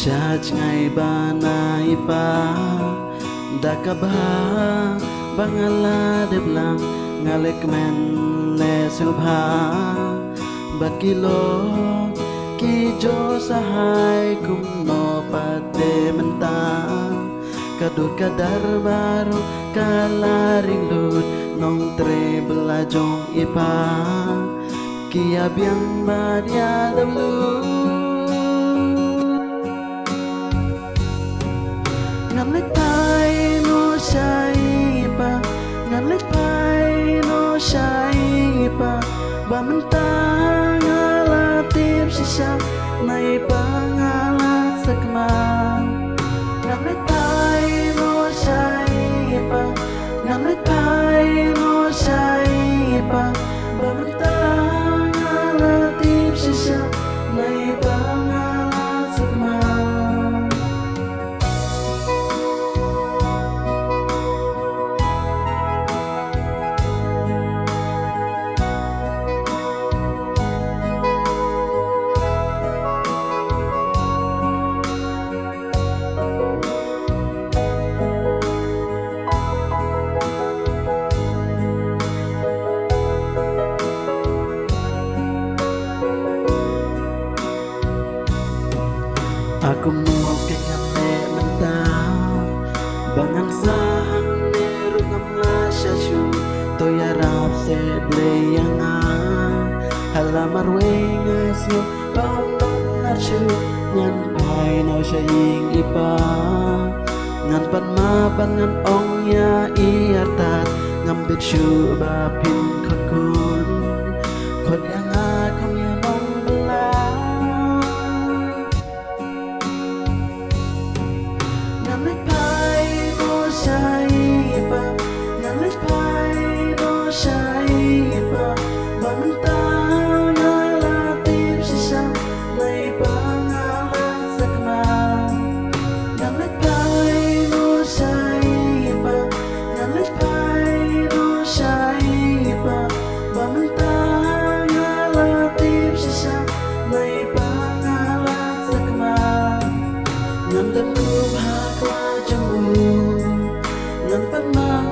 Judge ngay ba na ipa Dakabha Bangala de blang Ngalek men le subha Bakilo Ki jo sahay kum no pate menta Kadut kadar baru kalaring lut Nong tre belajong ipa Kia biang badia dablu Ngan lek pai no shai pa Ngan lek pai no shai pa Ba menta ngala tip sisa Nai pa ngala sakma Ngan lek pai no shai pa Ngan lek pai no shai pa Ba menta ngala tip sisa Nai pa ngala sakma Aku mau kekane mentah Bangan sahang neru ngamla syasyu Toya rap se bleyanga Halamar wengas yo Pambang narsyu Ngan pai no syaying ipa Ngan pan mapan ngan ong ya iartat Ngambit syu bapin kot kun Kot yang akong ya nong belah Ngan lek pai no shai pa Ngan lek pai no shai pa Ba menta ngala tip sisa Nai pa ngala sakma Ngan lek pai no shai pa Ngan lek pai no shai pa Ba menta ngala tip sisa Nai pa ngala sakma Ngan dem ku bhakwa jamu Ngan pan mang